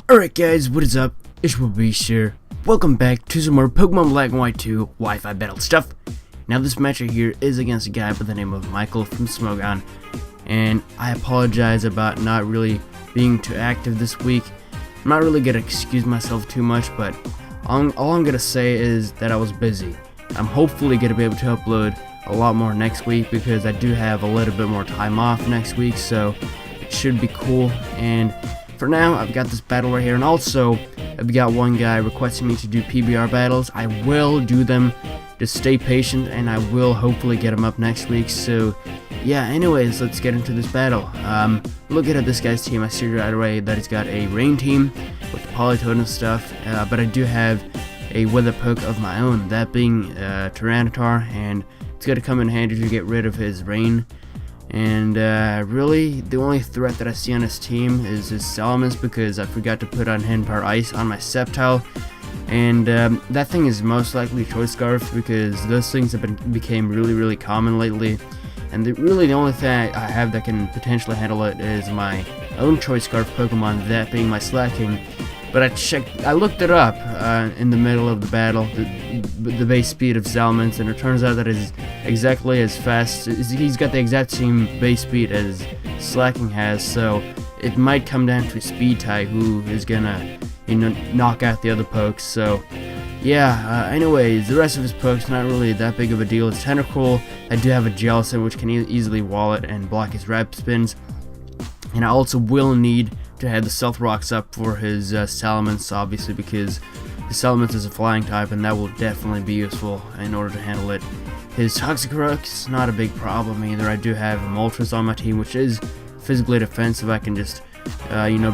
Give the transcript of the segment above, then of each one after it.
Alright guys, what is up? It's your Beast here. Welcome back to some more Pokemon Black and White 2 Wi-Fi battle stuff. Now this match right here is against a guy by the name of Michael from Smogon. And I apologize about not really being too active this week. I'm not really gonna excuse myself too much, but all I'm gonna say is that I was busy. I'm hopefully gonna be able to upload a lot more next week because I do have a little bit more time off next week, so it should be cool. And for now, I've got this battle right here, and also I've got one guy requesting me to do PBR battles. I will do them. Just stay patient, and I will hopefully get them up next week. So yeah, anyways, let's get into this battle. Looking at this guy's team, I see right away that he's got a rain team with Politoed and stuff, but I do have a weather poke of my own, that being Tyranitar, and it's going to come in handy to get rid of his rain. And really, the only threat that I see on his team is his Salamence, because I forgot to put on Hidden Ice on my Sceptile. And that thing is most likely Choice Scarf, because those things have became really common lately. And really the only thing I have that can potentially handle it is my own Choice Scarf Pokemon, that being my Slacking. But I looked it up in the middle of the battle, the base speed of Salamence, and it turns out that it's exactly as fast. He's got the exact same base speed as Slacking has, so it might come down to Speed type who is gonna, knock out the other pokes. So yeah, anyways, the rest of his pokes not really that big of a deal. It's Tentacruel. I do have a Jellicent, which can easily wall it and block his Rapid Spins, and I also will need to have the Stealth Rocks up for his Salamence, obviously, because the Salamence is a flying type, and that will definitely be useful in order to handle it. His Toxicroak's not a big problem either. I do have a Moltres on my team, which is physically defensive. I can just,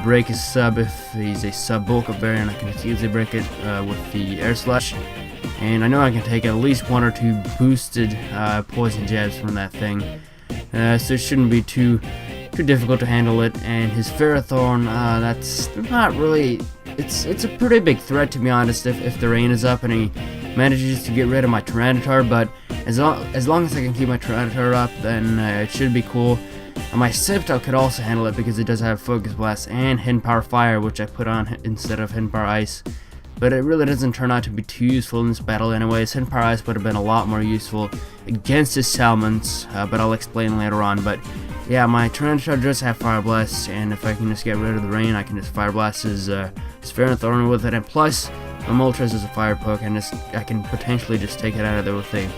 break his sub. If he's a sub-bulk up variant, I can just easily break it with the Air Slash. And I know I can take at least 1 or 2 boosted poison jabs from that thing, so it shouldn't be too difficult to handle it. And his Ferrothorn, that's not really, it's a pretty big threat, to be honest, if the rain is up and he manages to get rid of my Tyranitar. But as long as I can keep my Tyranitar up, then it should be cool. And my Sceptile could also handle it because it does have Focus Blast and Hidden Power Fire, which I put on instead of Hidden Power Ice. But it really doesn't turn out to be too useful in this battle anyways. Hidden Power Ice would have been a lot more useful against his Salamence, but I'll explain later on. But yeah, my Tyranitar does have Fire Blast, and if I can just get rid of the rain, I can just Fire Blast his Ferrothorn with it. And plus, my Moltres is a Fire Poke, and I can potentially just take it out of there with a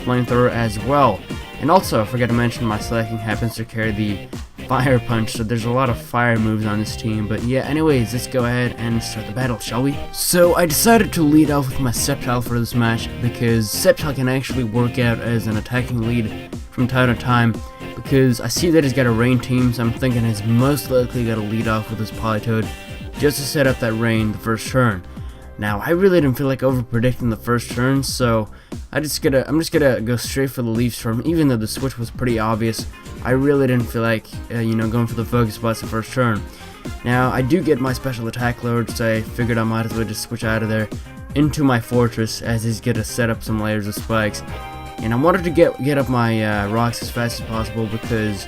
Flamethrower as well. And also, I forgot to mention, my Slacking happens to carry the Fire Punch, so there's a lot of fire moves on this team. But yeah, anyways, let's go ahead and start the battle, shall we? So I decided to lead off with my Sceptile for this match, because Sceptile can actually work out as an attacking lead from time to time, because I see that he's got a rain team, so I'm thinking he's most likely got to lead off with his Politoed just to set up that rain the first turn. Now, I really didn't feel like over-predicting the first turn, so I'm just gonna go straight for the Leaf Storm. Even though the switch was pretty obvious, I really didn't feel like, going for the Focus Blast the first turn. Now, I do get my special attack lowered, so I figured I might as well just switch out of there into my Fortress, as he's gonna set up some layers of spikes. And I wanted to get up my rocks as fast as possible, because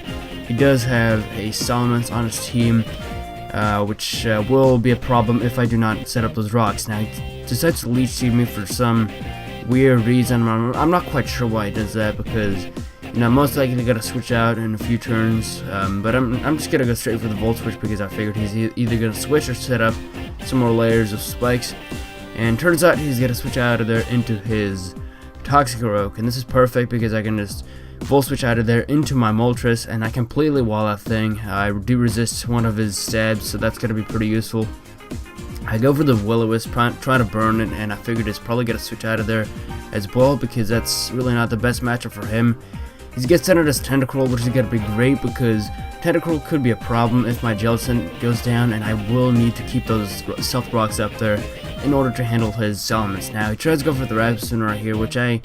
he does have a Salamence on his team, which will be a problem if I do not set up those rocks. Now, he decides to Leech Seed me for some weird reason. I'm not quite sure why he does that, because most likely gotta switch out in a few turns. But I'm just gonna go straight for the Volt Switch, because I figured he's either gonna switch or set up some more layers of spikes. And turns out he's gonna switch out of there into his Toxicroak, and this is perfect because I can just Volt Switch out of there into my Moltres, and I completely wall that thing. I do resist one of his stabs, so that's going to be pretty useful. I go for the Will-O-Wisp, try to burn it, and I figured it's probably going to switch out of there as well, because that's really not the best matchup for him. He gets centered as Tentacruel, which is going to be great, because Tentacruel could be a problem if my Jellicent goes down, and I will need to keep those Stealth Rocks up there in order to handle his Salamence. Now, he tries to go for the Rapid Spin right here, which I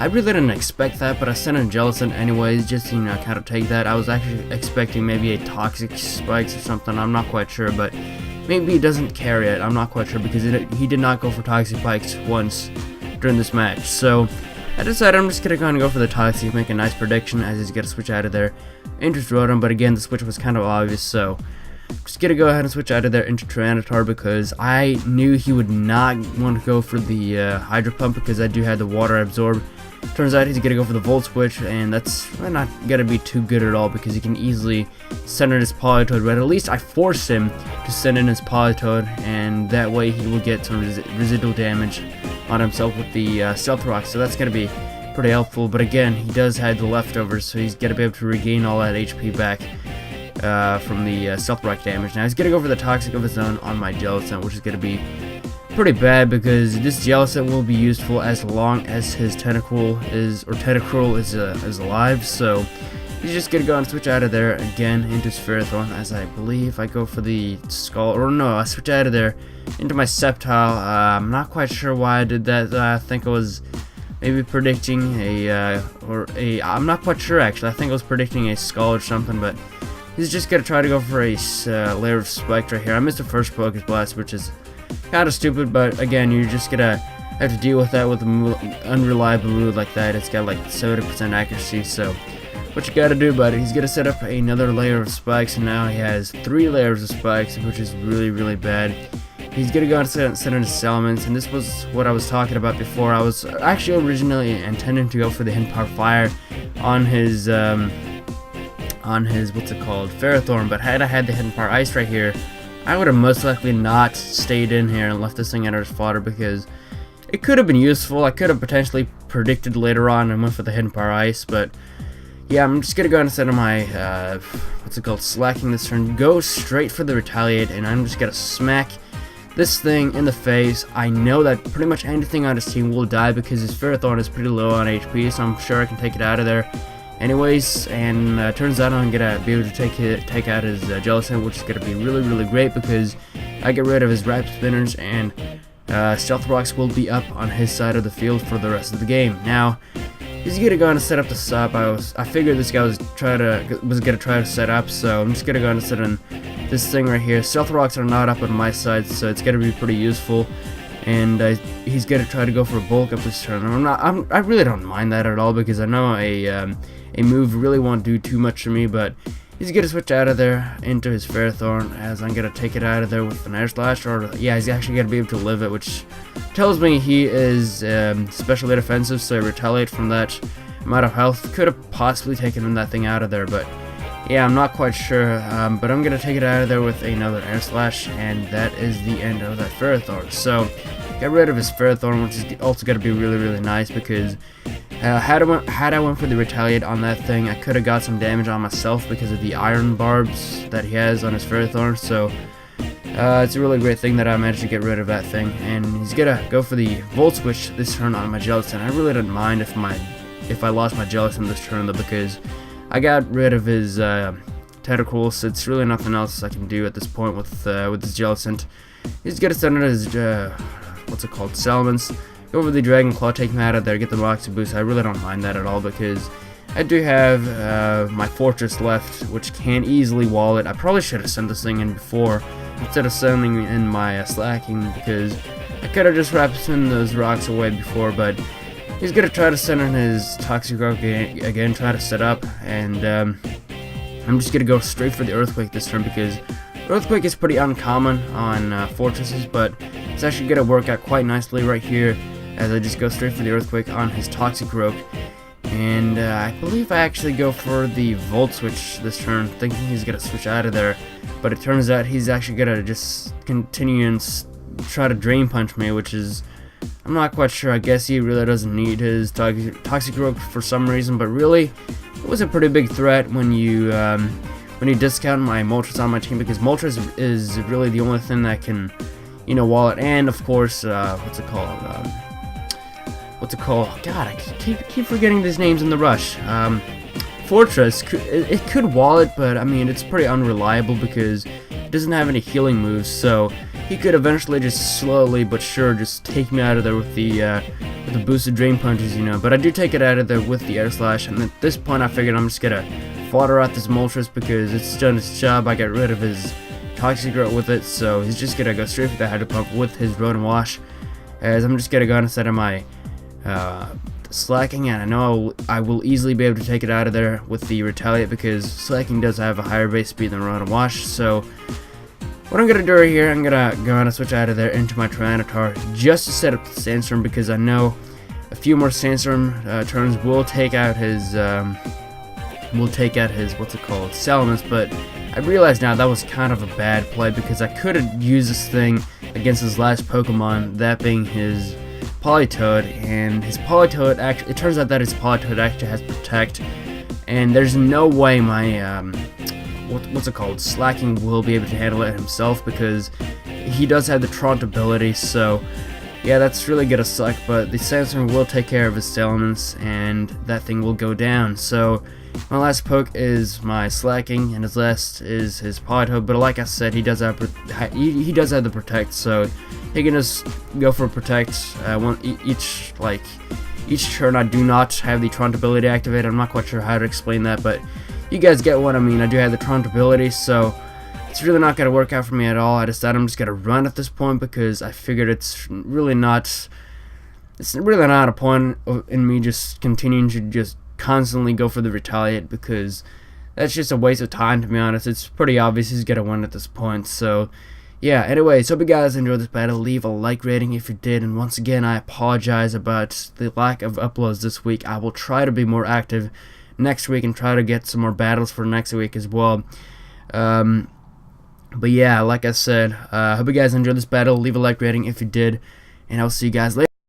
really didn't expect that, but I sent in Jellicent anyways, just to, kind of take that. I was actually expecting maybe a Toxic Spikes or something, I'm not quite sure, but maybe he doesn't carry it, I'm not quite sure, because he did not go for Toxic Spikes once during this match. So I decided I'm just gonna go for the Toxic, make a nice prediction as he's gonna switch out of there into Rotom, but again, the switch was kind of obvious, so just gonna go ahead and switch out of there into Tyranitar because I knew he would not want to go for the Hydro Pump because I do have the Water Absorb. Turns out he's gonna go for the Volt Switch, and that's not gonna be too good at all because he can easily send in his Politoed, but at least I forced him to send in his Politoed, and that way he will get some residual damage on himself with the Stealth Rock, so that's gonna be pretty helpful. But again, he does have the leftovers, so he's gonna be able to regain all that HP back from the Stealth Rock damage. Now he's gonna go for the Toxic of his own on my Jellicent, which is gonna be pretty bad because this Jellicent will be useful as long as his Tentacruel is alive. So he's just gonna go and switch out of there again into Ferrothorn, as I believe I go for the Skull, or no, I switch out of there into my Sceptile. I'm not quite sure why I did that. I think I was maybe predicting I'm not quite sure actually. I think I was predicting a Skull or something, but he's just gonna try to go for a Layer of Spike right here. I missed the first Focus Blast, which is kind of stupid, but again, you're just gonna have to deal with that with an unreliable move like that. It's got like 70% accuracy, so what you gotta do about it, he's gonna set up another layer of spikes, and now he has 3 layers of spikes, which is really bad. He's gonna go and set in his Salamence, and this was what I was talking about before. I was actually originally intending to go for the Hidden Power Fire on his what's it called, Ferrothorn, but had I had the Hidden Power Ice right here, I would have most likely not stayed in here and left this thing out of his fodder because it could have been useful. I could have potentially predicted later on and went for the Hidden Power Ice, but yeah, I'm just gonna go and set on my what's it called, Slacking this turn, go straight for the Retaliate, and I'm just gonna smack this thing in the face. I know that pretty much anything on his team will die because his Ferrothorn is pretty low on HP, so I'm sure I can take it out of there anyways, and turns out I'm gonna be able to take out his Jellicent, which is gonna be really great because I get rid of his Rapid Spinners, and Stealth Rocks will be up on his side of the field for the rest of the game. Now he's gonna go and set up the stop. I figured this guy was gonna try to set up, so I'm just gonna go and set in this thing right here. Stealth Rocks are not up on my side, so it's gonna be pretty useful. And he's gonna try to go for a bulk up this turn. I really don't mind that at all because I know a move really won't do too much to me, but he's gonna switch out of there into his Ferrothorn, as I'm gonna take it out of there with an Air Slash, or yeah, he's actually gonna be able to live it, which tells me he is specially defensive, so Retaliate from that amount of health could have possibly taken that thing out of there, but yeah, I'm not quite sure, but I'm gonna take it out of there with another Air Slash, and that is the end of that Ferrothorn. So get rid of his Ferrothorn, which is also gonna be really nice because had I went for the Retaliate on that thing, I could have got some damage on myself because of the Iron Barbs that he has on his Ferrothorn. So it's a really great thing that I managed to get rid of that thing, and he's gonna go for the Volt Switch this turn on my Jellicent. I really didn't mind if I lost my Jellicent this turn though, because I got rid of his Tentacruel, so it's really nothing else I can do at this point with this Jellicent. He's gonna send in his what's it called, Salamence, go over the Dragon Claw, take him out of there, get the Moxie Boost. I really don't mind that at all because I do have my Fortress left, which can easily wall it. I probably should have sent this thing in before instead of sending in my Slacking, because I could have just Rapid Spin those rocks away before, but he's gonna try to send in his Toxic Rock again, try to set up, and I'm just gonna go straight for the Earthquake this turn because Earthquake is pretty uncommon on Fortresses, but it's actually gonna work out quite nicely right here as I just go straight for the Earthquake on his Toxic Rock. And I believe I actually go for the Volt Switch this turn, thinking he's gonna switch out of there, but it turns out he's actually gonna just continue and try to Drain Punch me, which is, I'm not quite sure. I guess he really doesn't need his Toxic Rope for some reason, but really, it was a pretty big threat when you discount my Moltres on my team, because Moltres is really the only thing that can, wall it. And of course, what's it called? God, I keep forgetting these names in the rush. Fortress, it could wall it, but I mean, it's pretty unreliable because it doesn't have any healing moves, so he could eventually just slowly but sure just take me out of there with the boosted Drain Punches, but I do take it out of there with the Air Slash, and at this point I figured I'm just gonna fodder out this Moltres because it's done its job. I got rid of his Toxic Root with it, so he's just gonna go straight for the Hydro Pump with his Road and Wash, as I'm just gonna go and set in my slacking, and I know I will easily be able to take it out of there with the retaliate because slacking does have a higher base speed than run and wash. So what I'm gonna do right here, I'm gonna go on and switch out of there into my Tyranitar just to set up the Sandstorm, because I know a few more Sandstorm turns will take out his what's it called, Salamence. But I realize now that was kind of a bad play, because I could have used this thing against his last Pokemon, that being his Politoed, and his Politoed actually, it turns out that his Politoed actually has Protect, and there's no way my what's it called, Slacking will be able to handle it himself, because he does have the Traunt ability. So yeah, that's really gonna suck, but the Sandstorm will take care of his Salamence, and that thing will go down. So my last poke is my Slacking, and his last is his Politoed. But like I said, he does have the Protect, so he can just go for Protect each turn. I do not have the Traunt ability activated. I'm not quite sure how to explain that, but you guys get what I mean. I do have the Traunt ability, so it's really not going to work out for me at all. I decided I'm just going to run at this point, because I figured it's really not a point in me just continuing to just constantly go for the retaliate, because that's just a waste of time, to be honest. It's pretty obvious he's going to win at this point. So yeah, anyways, hope you guys enjoyed this battle. Leave a like rating if you did, and once again, I apologize about the lack of uploads this week. I will try to be more active next week and try to get some more battles for next week as well. But yeah, like I said, hope you guys enjoyed this battle. Leave a like rating if you did, and I'll see you guys later.